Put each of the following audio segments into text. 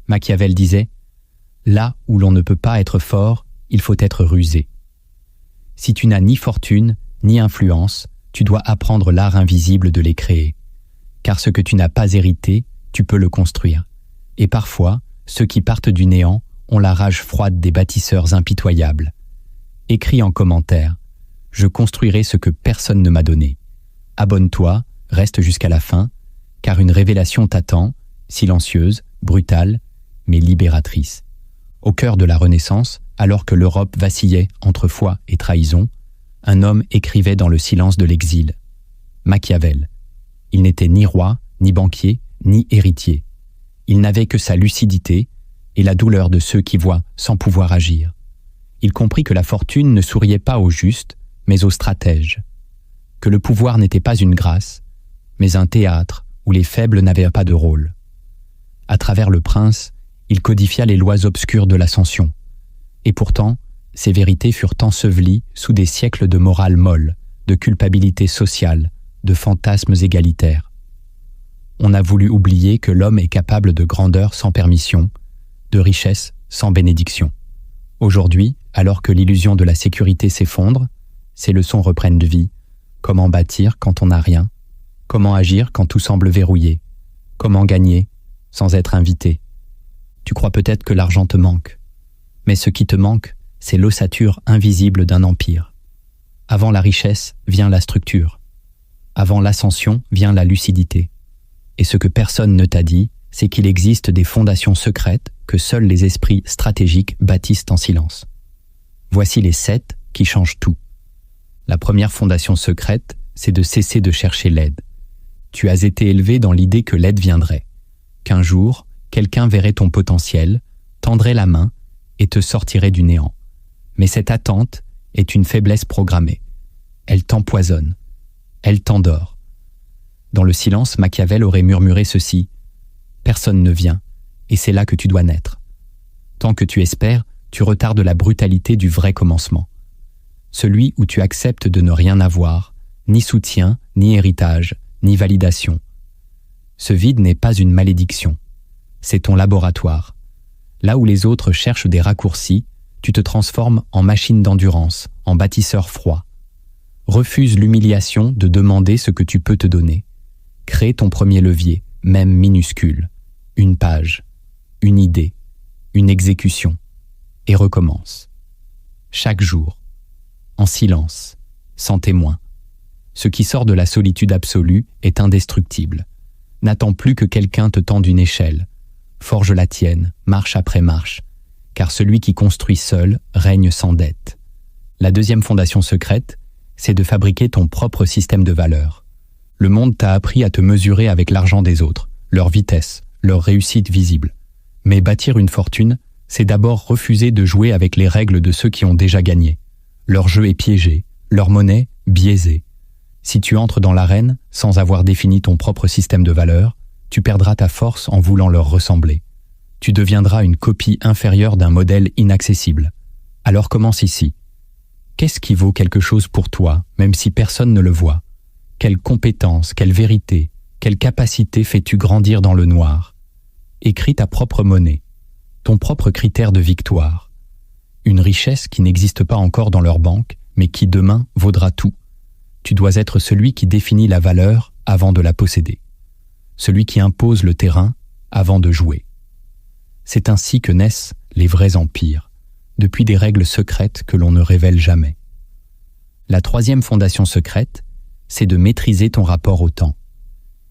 Machiavel disait « Là où l'on ne peut pas être fort, il faut être rusé ». Si tu n'as ni fortune, ni influence, tu dois apprendre l'art invisible de les créer. Car ce que tu n'as pas hérité, tu peux le construire. Et parfois, ceux qui partent du néant ont la rage froide des bâtisseurs impitoyables. Écris en commentaire « Je construirai ce que personne ne m'a donné ». Abonne-toi, reste jusqu'à la fin, car une révélation t'attend, silencieuse, brutale, mais libératrice. Au cœur de la Renaissance, alors que l'Europe vacillait entre foi et trahison, un homme écrivait dans le silence de l'exil. Machiavel. Il n'était ni roi, ni banquier, ni héritier. Il n'avait que sa lucidité et la douleur de ceux qui voient sans pouvoir agir. Il comprit que la fortune ne souriait pas aux justes, mais aux stratèges. Que le pouvoir n'était pas une grâce, mais un théâtre où les faibles n'avaient pas de rôle. À travers le prince, il codifia les lois obscures de l'ascension. Et pourtant, ces vérités furent ensevelies sous des siècles de morale molle, de culpabilité sociale, de fantasmes égalitaires. On a voulu oublier que l'homme est capable de grandeur sans permission, de richesse sans bénédiction. Aujourd'hui, alors que l'illusion de la sécurité s'effondre, ces leçons reprennent de vie. Comment bâtir quand on n'a rien? Comment agir quand tout semble verrouillé? Comment gagner sans être invité? Tu crois peut-être que l'argent te manque. Mais ce qui te manque, c'est l'ossature invisible d'un empire. Avant la richesse vient la structure. Avant l'ascension vient la lucidité. Et ce que personne ne t'a dit, c'est qu'il existe des fondations secrètes que seuls les esprits stratégiques bâtissent en silence. Voici les 7 qui changent tout. La première fondation secrète, c'est de cesser de chercher l'aide. Tu as été élevé dans l'idée que l'aide viendrait, qu'un jour, quelqu'un verrait ton potentiel, tendrait la main et te sortirait du néant. Mais cette attente est une faiblesse programmée. Elle t'empoisonne. Elle t'endort. Dans le silence, Machiavel aurait murmuré ceci. Personne ne vient, et c'est là que tu dois naître. Tant que tu espères, tu retardes la brutalité du vrai commencement. Celui où tu acceptes de ne rien avoir, ni soutien, ni héritage, ni validation. Ce vide n'est pas une malédiction. C'est ton laboratoire. Là où les autres cherchent des raccourcis, tu te transformes en machine d'endurance, en bâtisseur froid. Refuse l'humiliation de demander ce que tu peux te donner. Crée ton premier levier, même minuscule. Une page, une idée, une exécution. Et recommence. Chaque jour. En silence, sans témoin. Ce qui sort de la solitude absolue est indestructible. N'attends plus que quelqu'un te tende une échelle. Forge la tienne, marche après marche, car celui qui construit seul règne sans dette. La deuxième fondation secrète, c'est de fabriquer ton propre système de valeurs. Le monde t'a appris à te mesurer avec l'argent des autres, leur vitesse, leur réussite visible. Mais bâtir une fortune, c'est d'abord refuser de jouer avec les règles de ceux qui ont déjà gagné. Leur jeu est piégé, leur monnaie biaisée. Si tu entres dans l'arène sans avoir défini ton propre système de valeurs, tu perdras ta force en voulant leur ressembler. Tu deviendras une copie inférieure d'un modèle inaccessible. Alors commence ici. Qu'est-ce qui vaut quelque chose pour toi, même si personne ne le voit? Quelle compétence, quelle vérité, quelle capacité fais-tu grandir dans le noir? Écris ta propre monnaie, ton propre critère de victoire. Une richesse qui n'existe pas encore dans leur banque, mais qui demain vaudra tout. Tu dois être celui qui définit la valeur avant de la posséder. Celui qui impose le terrain avant de jouer. C'est ainsi que naissent les vrais empires, depuis des règles secrètes que l'on ne révèle jamais. La troisième fondation secrète, c'est de maîtriser ton rapport au temps.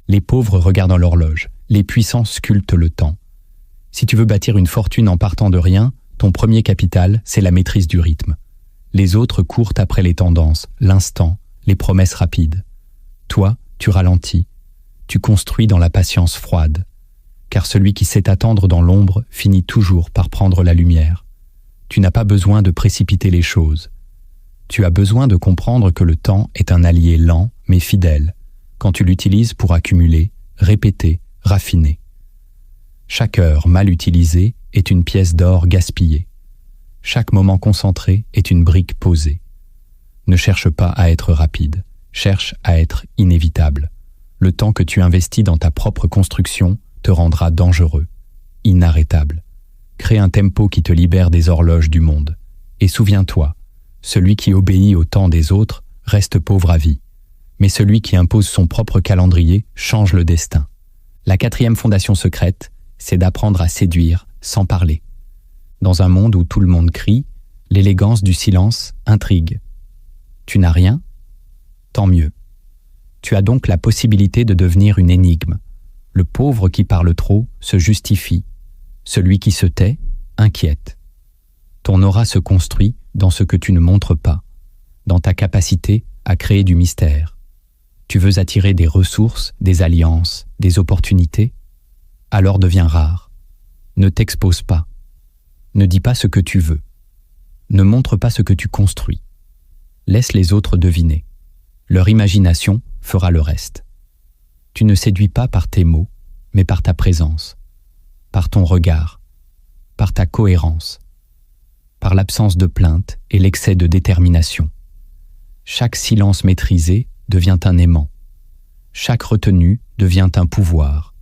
Les pauvres regardent l'horloge, les puissants sculptent le temps. Si tu veux bâtir une fortune en partant de rien, ton premier capital, c'est la maîtrise du rythme. Les autres courent après les tendances, l'instant, les promesses rapides. Toi, tu ralentis. Tu construis dans la patience froide. Car celui qui sait attendre dans l'ombre finit toujours par prendre la lumière. Tu n'as pas besoin de précipiter les choses. Tu as besoin de comprendre que le temps est un allié lent mais fidèle, quand tu l'utilises pour accumuler, répéter, raffiner. Chaque heure mal utilisée est une pièce d'or gaspillée. Chaque moment concentré est une brique posée. Ne cherche pas à être rapide, cherche à être inévitable. Le temps que tu investis dans ta propre construction te rendra dangereux. inarrêtable. Crée un tempo qui te libère des horloges du monde. Et souviens-toi, celui qui obéit au temps des autres reste pauvre à vie. Mais celui qui impose son propre calendrier change le destin. La 4e fondation secrète, c'est d'apprendre à séduire sans parler. Dans un monde où tout le monde crie, l'élégance du silence intrigue. Tu n'as rien? Tant mieux. Tu as donc la possibilité de devenir une énigme. Le pauvre qui parle trop se justifie. Celui qui se tait inquiète. Ton aura se construit dans ce que tu ne montres pas, dans ta capacité à créer du mystère. Tu veux attirer des ressources, des alliances, des opportunités? Alors deviens rare. Ne t'expose pas. Ne dis pas ce que tu veux. Ne montre pas ce que tu construis. Laisse les autres deviner. Leur imagination fera le reste. Tu ne séduis pas par tes mots, mais par ta présence, par ton regard, par ta cohérence, par l'absence de plainte et l'excès de détermination. Chaque silence maîtrisé devient un aimant. Chaque retenue devient un pouvoir.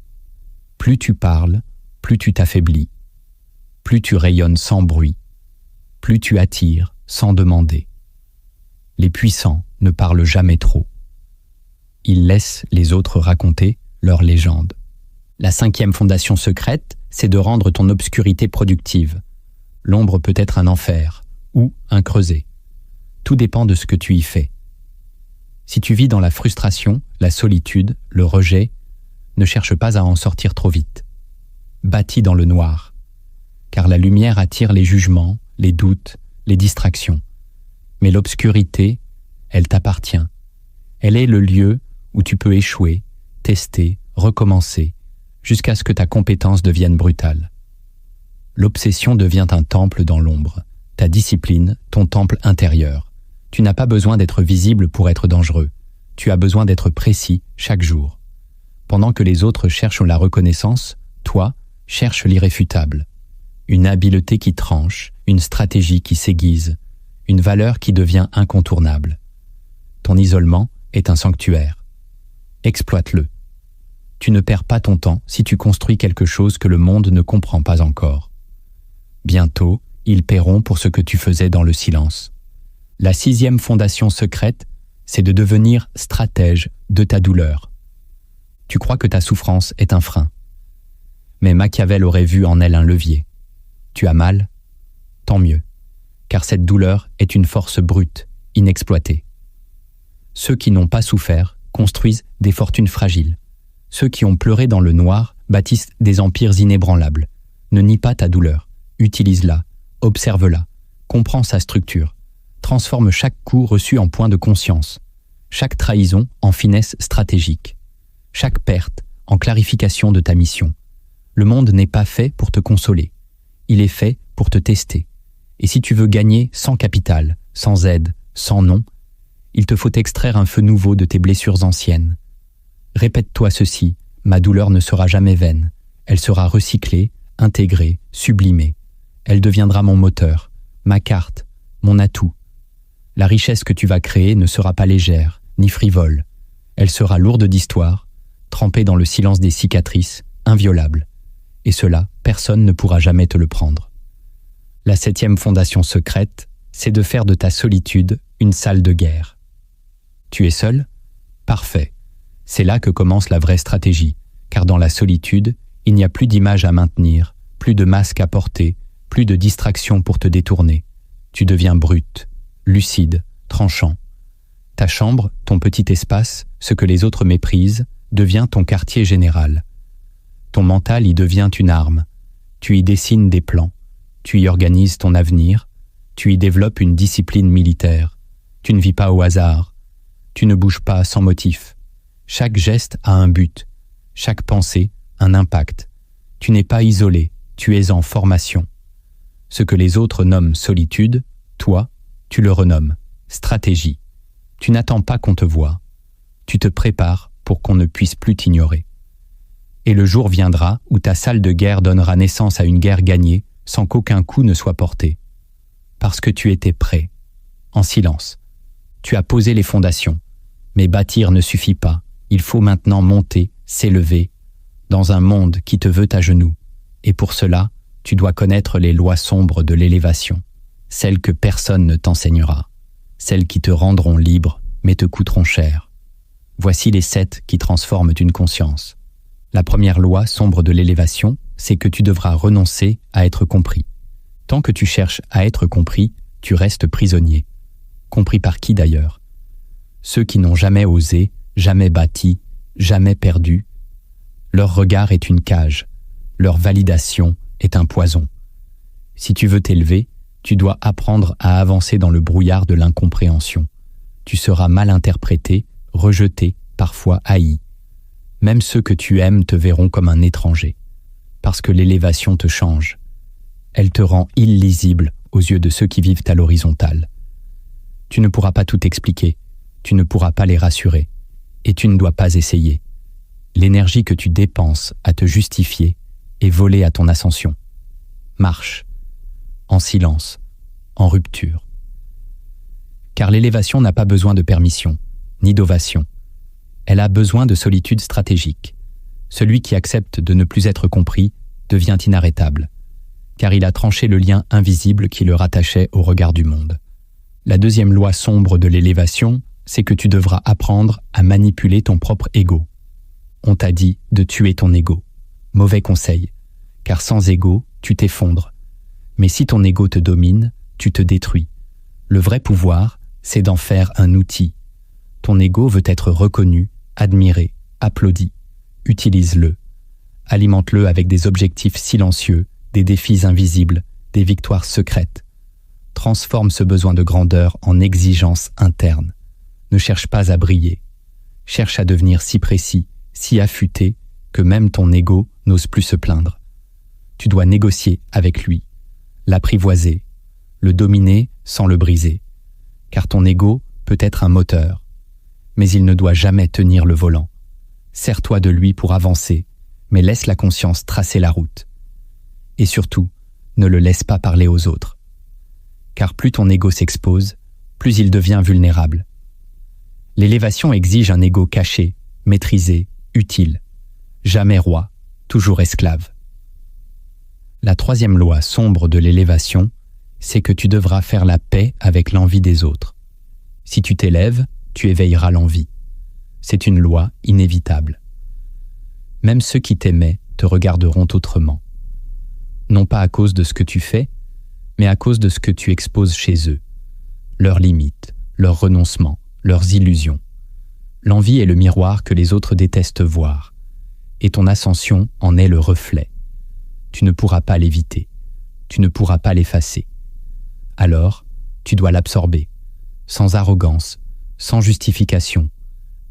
Plus tu parles, plus tu t'affaiblis. Plus tu rayonnes sans bruit. Plus tu attires sans demander. Les puissants ne parlent jamais trop. Ils laissent les autres raconter leur légende. La 5e fondation secrète, c'est de rendre ton obscurité productive. L'ombre peut être un enfer ou un creuset. Tout dépend de ce que tu y fais. Si tu vis dans la frustration, la solitude, le rejet, ne cherche pas à en sortir trop vite. Bâtis dans le noir, car la lumière attire les jugements, les doutes, les distractions. Mais l'obscurité, elle t'appartient. Elle est le lieu où tu peux échouer, tester, recommencer, jusqu'à ce que ta compétence devienne brutale. L'obsession devient un temple dans l'ombre, ta discipline, ton temple intérieur. Tu n'as pas besoin d'être visible pour être dangereux. Tu as besoin d'être précis chaque jour. Pendant que les autres cherchent la reconnaissance, toi, cherche l'irréfutable. Une habileté qui tranche, une stratégie qui s'aiguise, une valeur qui devient incontournable. Ton isolement est un sanctuaire. Exploite-le. Tu ne perds pas ton temps si tu construis quelque chose que le monde ne comprend pas encore. Bientôt, ils paieront pour ce que tu faisais dans le silence. La 6e fondation secrète, c'est de devenir stratège de ta douleur. Tu crois que ta souffrance est un frein. Mais Machiavel aurait vu en elle un levier. Tu as mal? Tant mieux, car cette douleur est une force brute, inexploitée. Ceux qui n'ont pas souffert construisent des fortunes fragiles. Ceux qui ont pleuré dans le noir bâtissent des empires inébranlables. Ne nie pas ta douleur, utilise-la, observe-la, comprends sa structure, transforme chaque coup reçu en point de conscience, chaque trahison en finesse stratégique, chaque perte en clarification de ta mission. Le monde n'est pas fait pour te consoler, il est fait pour te tester. Et si tu veux gagner sans capital, sans aide, sans nom, il te faut extraire un feu nouveau de tes blessures anciennes. Répète-toi ceci, ma douleur ne sera jamais vaine, elle sera recyclée, intégrée, sublimée. Elle deviendra mon moteur, ma carte, mon atout. La richesse que tu vas créer ne sera pas légère, ni frivole. Elle sera lourde d'histoire, trempée dans le silence des cicatrices, inviolable. Et cela, personne ne pourra jamais te le prendre. La 7e fondation secrète, c'est de faire de ta solitude une salle de guerre. Tu es seul? Parfait. C'est là que commence la vraie stratégie, car dans la solitude, il n'y a plus d'image à maintenir, plus de masque à porter, plus de distraction pour te détourner. Tu deviens brut, lucide, tranchant. Ta chambre, ton petit espace, ce que les autres méprisent, devient ton quartier général. Ton mental y devient une arme. Tu y dessines des plans. Tu y organises ton avenir. Tu y développes une discipline militaire. Tu ne vis pas au hasard. Tu ne bouges pas sans motif. Chaque geste a un but. Chaque pensée, un impact. Tu n'es pas isolé. Tu es en formation. Ce que les autres nomment solitude, toi, tu le renommes stratégie. Tu n'attends pas qu'on te voie. Tu te prépares pour qu'on ne puisse plus t'ignorer. Et le jour viendra où ta salle de guerre donnera naissance à une guerre gagnée sans qu'aucun coup ne soit porté. Parce que tu étais prêt, en silence. Tu as posé les fondations. Mais bâtir ne suffit pas. Il faut maintenant monter, s'élever, dans un monde qui te veut à genoux. Et pour cela, tu dois connaître les lois sombres de l'élévation, celles que personne ne t'enseignera, celles qui te rendront libre mais te coûteront cher. Voici les 7 qui transforment une conscience. La première loi sombre de l'élévation, c'est que tu devras renoncer à être compris. Tant que tu cherches à être compris, tu restes prisonnier. Compris par qui d'ailleurs? Ceux qui n'ont jamais osé, jamais bâti, jamais perdu. Leur regard est une cage, leur validation est un poison. Si tu veux t'élever, tu dois apprendre à avancer dans le brouillard de l'incompréhension. Tu seras mal interprété, rejeté, parfois haï. Même ceux que tu aimes te verront comme un étranger, parce que l'élévation te change. Elle te rend illisible aux yeux de ceux qui vivent à l'horizontale. Tu ne pourras pas tout expliquer, tu ne pourras pas les rassurer, et tu ne dois pas essayer. L'énergie que tu dépenses à te justifier est volée à ton ascension. Marche, en silence, en rupture. Car l'élévation n'a pas besoin de permission, ni d'ovation. Elle a besoin de solitude stratégique. Celui qui accepte de ne plus être compris devient inarrêtable, car il a tranché le lien invisible qui le rattachait au regard du monde. La deuxième loi sombre de l'élévation, c'est que tu devras apprendre à manipuler ton propre ego. On t'a dit de tuer ton ego. Mauvais conseil, car sans ego, tu t'effondres. Mais si ton ego te domine, tu te détruis. Le vrai pouvoir, c'est d'en faire un outil. Ton ego veut être reconnu, admiré, applaudi. Utilise-le. Alimente-le avec des objectifs silencieux, des défis invisibles, des victoires secrètes. Transforme ce besoin de grandeur en exigence interne. Ne cherche pas à briller. Cherche à devenir si précis, si affûté, que même ton ego n'ose plus se plaindre. Tu dois négocier avec lui, l'apprivoiser, le dominer sans le briser. Car ton ego peut être un moteur, mais il ne doit jamais tenir le volant. Sers-toi de lui pour avancer, mais laisse la conscience tracer la route. Et surtout, ne le laisse pas parler aux autres. Car plus ton ego s'expose, plus il devient vulnérable. L'élévation exige un ego caché, maîtrisé, utile. Jamais roi, toujours esclave. La troisième loi sombre de l'élévation, c'est que tu devras faire la paix avec l'envie des autres. Si tu t'élèves, tu éveilleras l'envie. C'est une loi inévitable. Même ceux qui t'aimaient te regarderont autrement. Non pas à cause de ce que tu fais, mais à cause de ce que tu exposes chez eux. Leurs limites, leurs renoncements, leurs illusions. L'envie est le miroir que les autres détestent voir. Et ton ascension en est le reflet. Tu ne pourras pas l'éviter. Tu ne pourras pas l'effacer. Alors, tu dois l'absorber, sans arrogance, sans justification.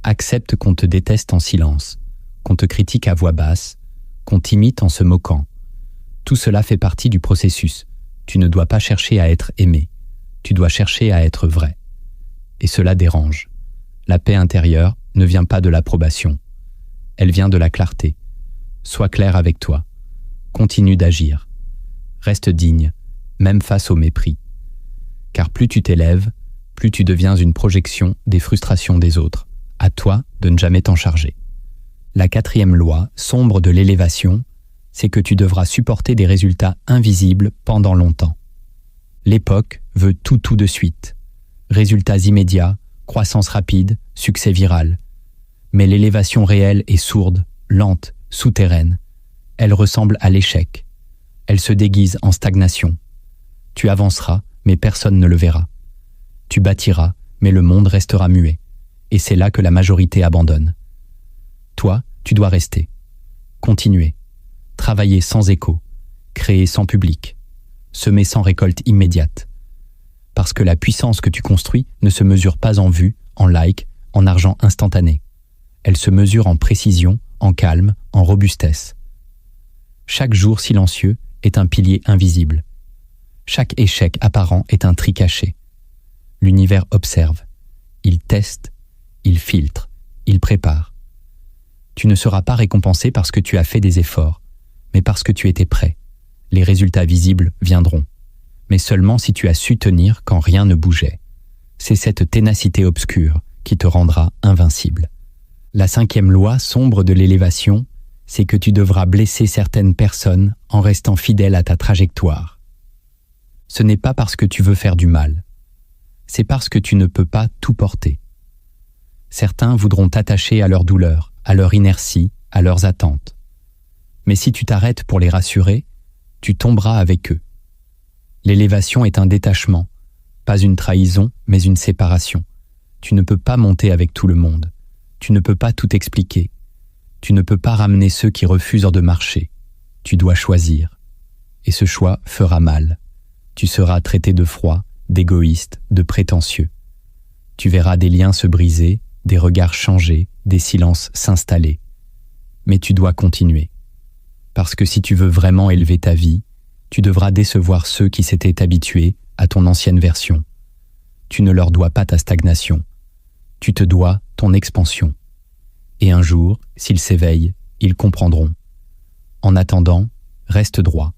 Accepte qu'on te déteste en silence, qu'on te critique à voix basse, qu'on t'imite en se moquant. Tout cela fait partie du processus. Tu ne dois pas chercher à être aimé. Tu dois chercher à être vrai. Et cela dérange. La paix intérieure ne vient pas de l'approbation. Elle vient de la clarté. Sois clair avec toi. Continue d'agir. Reste digne, même face au mépris. Car plus tu t'élèves, plus tu deviens une projection des frustrations des autres. À toi de ne jamais t'en charger. La quatrième loi, sombre de l'élévation, c'est que tu devras supporter des résultats invisibles pendant longtemps. L'époque veut tout de suite. Résultats immédiats, croissance rapide, succès viral. Mais l'élévation réelle est sourde, lente, souterraine. Elle ressemble à l'échec. Elle se déguise en stagnation. Tu avanceras, mais personne ne le verra. Tu bâtiras, mais le monde restera muet. Et c'est là que la majorité abandonne. Toi, tu dois rester. Continuer. Travailler sans écho. Créer sans public. Semer sans récolte immédiate. Parce que la puissance que tu construis ne se mesure pas en vues, en likes, en argent instantané. Elle se mesure en précision, en calme, en robustesse. Chaque jour silencieux est un pilier invisible. Chaque échec apparent est un tri caché. L'univers observe. Il teste, il filtre, il prépare. Tu ne seras pas récompensé parce que tu as fait des efforts, mais parce que tu étais prêt. Les résultats visibles viendront, mais seulement si tu as su tenir quand rien ne bougeait. C'est cette ténacité obscure qui te rendra invincible. La cinquième loi sombre de l'élévation, c'est que tu devras blesser certaines personnes en restant fidèle à ta trajectoire. Ce n'est pas parce que tu veux faire du mal, c'est parce que tu ne peux pas tout porter. Certains voudront t'attacher à leur douleur, à leur inertie, à leurs attentes. Mais si tu t'arrêtes pour les rassurer, tu tomberas avec eux. L'élévation est un détachement, pas une trahison, mais une séparation. Tu ne peux pas monter avec tout le monde. Tu ne peux pas tout expliquer. Tu ne peux pas ramener ceux qui refusent de marcher. Tu dois choisir. Et ce choix fera mal. Tu seras traité de froid, d'égoïste, de prétentieux. Tu verras des liens se briser, des regards changer, des silences s'installer. Mais tu dois continuer. Parce que si tu veux vraiment élever ta vie, tu devras décevoir ceux qui s'étaient habitués à ton ancienne version. Tu ne leur dois pas ta stagnation. Tu te dois ton expansion. Et un jour, s'ils s'éveillent, ils comprendront. En attendant, reste droit.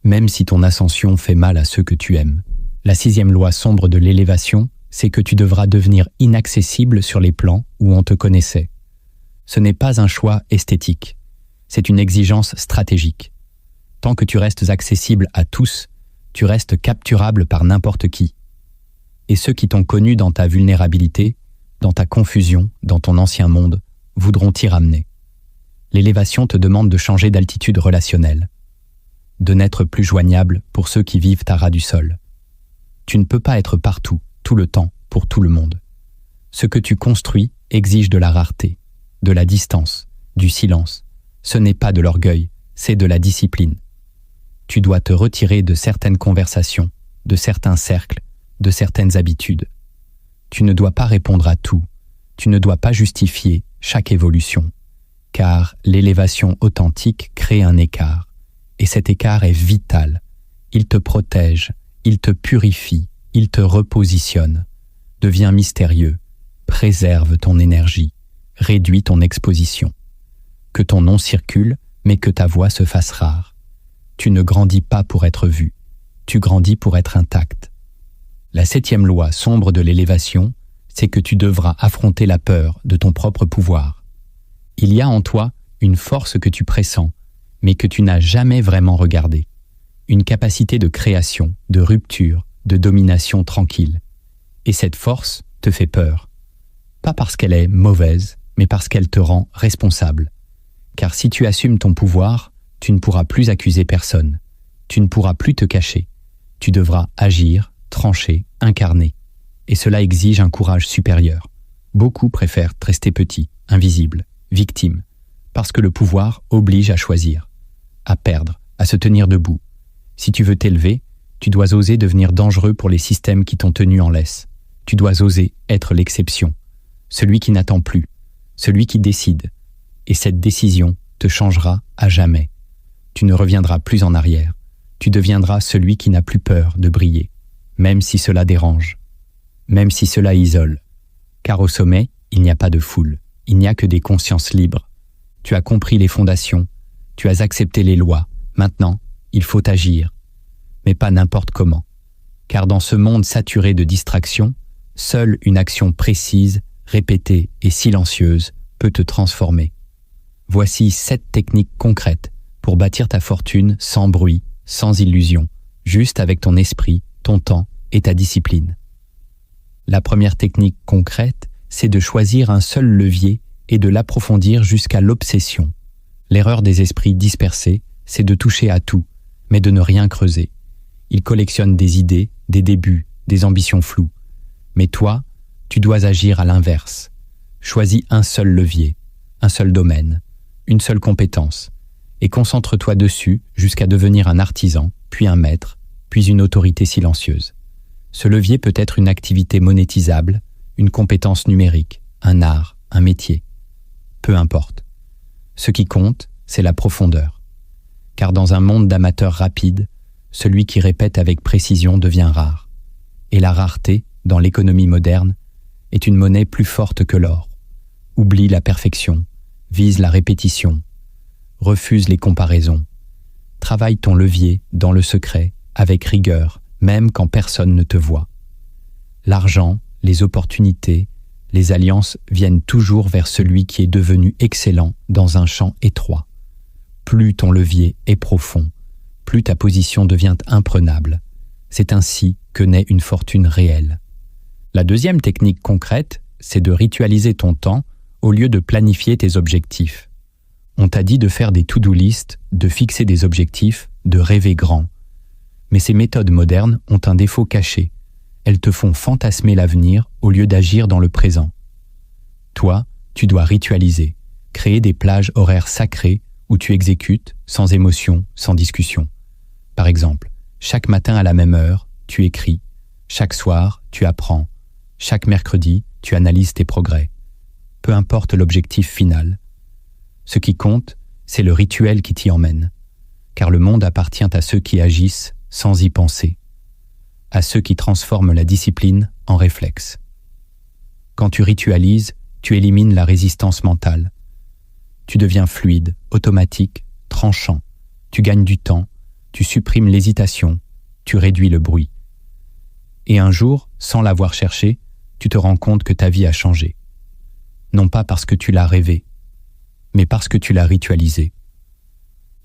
Même si ton ascension fait mal à ceux que tu aimes. La 6e loi sombre de l'élévation, c'est que tu devras devenir inaccessible sur les plans où on te connaissait. Ce n'est pas un choix esthétique, c'est une exigence stratégique. Tant que tu restes accessible à tous, tu restes capturable par n'importe qui. Et ceux qui t'ont connu dans ta vulnérabilité, dans ta confusion, dans ton ancien monde, voudront t'y ramener. L'élévation te demande de changer d'altitude relationnelle, de n'être plus joignable pour ceux qui vivent à ras du sol. Tu ne peux pas être partout, tout le temps, pour tout le monde. Ce que tu construis exige de la rareté, de la distance, du silence. Ce n'est pas de l'orgueil, c'est de la discipline. Tu dois te retirer de certaines conversations, de certains cercles, de certaines habitudes. Tu ne dois pas répondre à tout, tu ne dois pas justifier chaque évolution, car l'élévation authentique crée un écart, et cet écart est vital. Il te protège, il te purifie, il te repositionne. Deviens mystérieux, préserve ton énergie, réduis ton exposition. Que ton nom circule, mais que ta voix se fasse rare. Tu ne grandis pas pour être vu, tu grandis pour être intact. La 7e loi sombre de l'élévation, c'est que tu devras affronter la peur de ton propre pouvoir. Il y a en toi une force que tu pressens, mais que tu n'as jamais vraiment regardée. Une capacité de création, de rupture, de domination tranquille. Et cette force te fait peur. Pas parce qu'elle est mauvaise, mais parce qu'elle te rend responsable. Car si tu assumes ton pouvoir, tu ne pourras plus accuser personne. Tu ne pourras plus te cacher. Tu devras agir, trancher, incarner. Et cela exige un courage supérieur. Beaucoup préfèrent rester petits, invisibles, victimes, parce que le pouvoir oblige à choisir, à perdre, à se tenir debout. Si tu veux t'élever, tu dois oser devenir dangereux pour les systèmes qui t'ont tenu en laisse. Tu dois oser être l'exception, celui qui n'attend plus, celui qui décide. Et cette décision te changera à jamais. Tu ne reviendras plus en arrière. Tu deviendras celui qui n'a plus peur de briller, même si cela dérange, même si cela isole. Car au sommet, il n'y a pas de foule, il n'y a que des consciences libres. Tu as compris les fondations, tu as accepté les lois. Maintenant, il faut agir, mais pas n'importe comment. Car dans ce monde saturé de distractions, seule une action précise, répétée et silencieuse peut te transformer. Voici 7 techniques concrètes pour bâtir ta fortune sans bruit, sans illusion, juste avec ton esprit, ton temps et ta discipline. La première technique concrète, c'est de choisir un seul levier et de l'approfondir jusqu'à l'obsession. L'erreur des esprits dispersés, c'est de toucher à tout, mais de ne rien creuser. Ils collectionnent des idées, des débuts, des ambitions floues. Mais toi, tu dois agir à l'inverse. Choisis un seul levier, un seul domaine, une seule compétence, et concentre-toi dessus jusqu'à devenir un artisan, puis un maître, puis une autorité silencieuse. Ce levier peut être une activité monétisable, une compétence numérique, un art, un métier. Peu importe. Ce qui compte, c'est la profondeur. Car dans un monde d'amateurs rapides, celui qui répète avec précision devient rare. Et la rareté, dans l'économie moderne, est une monnaie plus forte que l'or. Oublie la perfection, vise la répétition, refuse les comparaisons. Travaille ton levier dans le secret, avec rigueur, même quand personne ne te voit. L'argent, les opportunités, les alliances viennent toujours vers celui qui est devenu excellent dans un champ étroit. Plus ton levier est profond, plus ta position devient imprenable. C'est ainsi que naît une fortune réelle. La deuxième technique concrète, c'est de ritualiser ton temps au lieu de planifier tes objectifs. On t'a dit de faire des to-do list, de fixer des objectifs, de rêver grand. Mais ces méthodes modernes ont un défaut caché. Elles te font fantasmer l'avenir au lieu d'agir dans le présent. Toi, tu dois ritualiser, créer des plages horaires sacrées où tu exécutes, sans émotion, sans discussion. Par exemple, chaque matin à la même heure, tu écris. Chaque soir, tu apprends. Chaque mercredi, tu analyses tes progrès. Peu importe l'objectif final. Ce qui compte, c'est le rituel qui t'y emmène. Car le monde appartient à ceux qui agissent sans y penser. À ceux qui transforment la discipline en réflexe. Quand tu ritualises, tu élimines la résistance mentale. Tu deviens fluide, automatique, tranchant. Tu gagnes du temps, tu supprimes l'hésitation, tu réduis le bruit. Et un jour, sans l'avoir cherché, tu te rends compte que ta vie a changé. Non pas parce que tu l'as rêvé, mais parce que tu l'as ritualisé.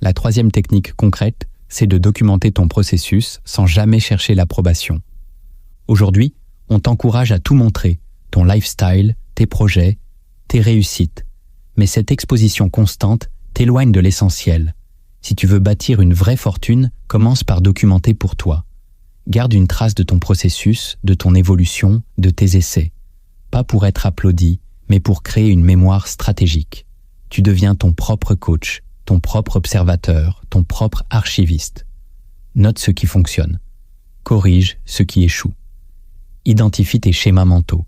La troisième technique concrète, c'est de documenter ton processus sans jamais chercher l'approbation. Aujourd'hui, on t'encourage à tout montrer, ton lifestyle, tes projets, tes réussites. Mais cette exposition constante t'éloigne de l'essentiel. Si tu veux bâtir une vraie fortune, commence par documenter pour toi. Garde une trace de ton processus, de ton évolution, de tes essais. Pas pour être applaudi, mais pour créer une mémoire stratégique. Tu deviens ton propre coach, ton propre observateur, ton propre archiviste. Note ce qui fonctionne. Corrige ce qui échoue. Identifie tes schémas mentaux.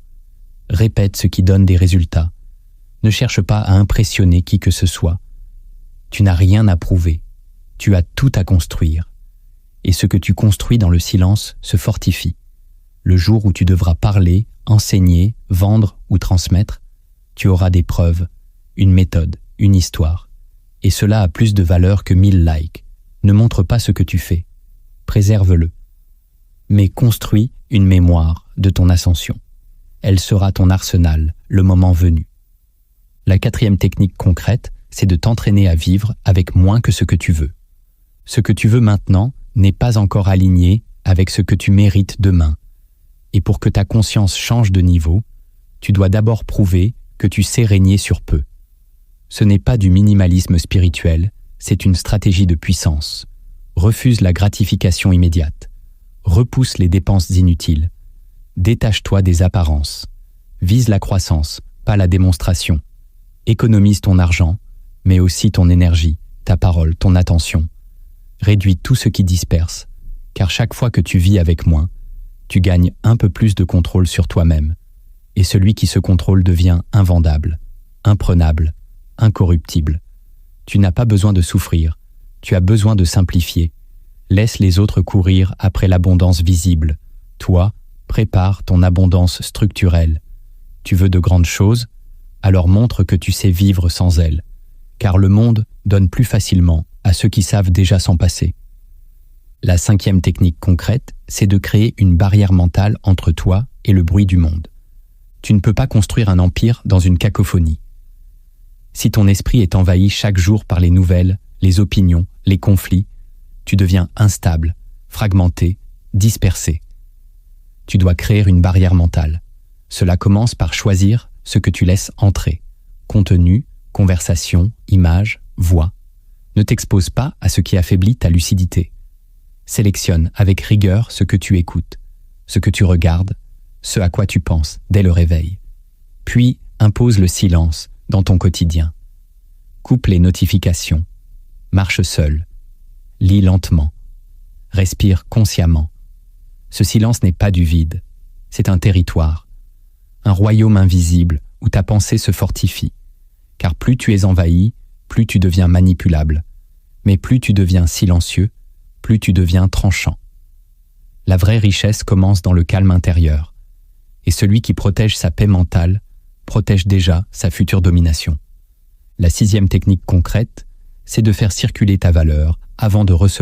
Répète ce qui donne des résultats. Ne cherche pas à impressionner qui que ce soit. Tu n'as rien à prouver. Tu as tout à construire. Et ce que tu construis dans le silence se fortifie. Le jour où tu devras parler, enseigner, vendre ou transmettre, tu auras des preuves, une méthode, une histoire. Et cela a plus de valeur que 1000 likes. Ne montre pas ce que tu fais. Préserve-le. Mais construis une mémoire de ton ascension. Elle sera ton arsenal, le moment venu. La quatrième technique concrète, c'est de t'entraîner à vivre avec moins que ce que tu veux. Ce que tu veux maintenant n'est pas encore aligné avec ce que tu mérites demain. Et pour que ta conscience change de niveau, tu dois d'abord prouver que tu sais régner sur peu. Ce n'est pas du minimalisme spirituel, c'est une stratégie de puissance. Refuse la gratification immédiate. Repousse les dépenses inutiles. Détache-toi des apparences. Vise la croissance, pas la démonstration. Économise ton argent, mais aussi ton énergie, ta parole, ton attention. Réduis tout ce qui disperse, car chaque fois que tu vis avec moins, tu gagnes un peu plus de contrôle sur toi-même, et celui qui se contrôle devient invendable, imprenable, incorruptible. Tu n'as pas besoin de souffrir, tu as besoin de simplifier. Laisse les autres courir après l'abondance visible. Toi, prépare ton abondance structurelle. Tu veux de grandes choses? Alors montre que tu sais vivre sans elles, car le monde donne plus facilement à ceux qui savent déjà s'en passer. La cinquième technique concrète, c'est de créer une barrière mentale entre toi et le bruit du monde. Tu ne peux pas construire un empire dans une cacophonie. Si ton esprit est envahi chaque jour par les nouvelles, les opinions, les conflits, tu deviens instable, fragmenté, dispersé. Tu dois créer une barrière mentale. Cela commence par choisir ce que tu laisses entrer. Contenu, conversation, images, voix. Ne t'expose pas à ce qui affaiblit ta lucidité. Sélectionne avec rigueur ce que tu écoutes, ce que tu regardes, ce à quoi tu penses dès le réveil. Puis impose le silence dans ton quotidien. Coupe les notifications. Marche seul. Lis lentement. Respire consciemment. Ce silence n'est pas du vide, c'est un territoire. Un royaume invisible où ta pensée se fortifie. Car plus tu es envahi, plus tu deviens manipulable. Mais plus tu deviens silencieux, plus tu deviens tranchant. La vraie richesse commence dans le calme intérieur. Et celui qui protège sa paix mentale protège déjà sa future domination. La sixième technique concrète, c'est de faire circuler ta valeur avant de recevoir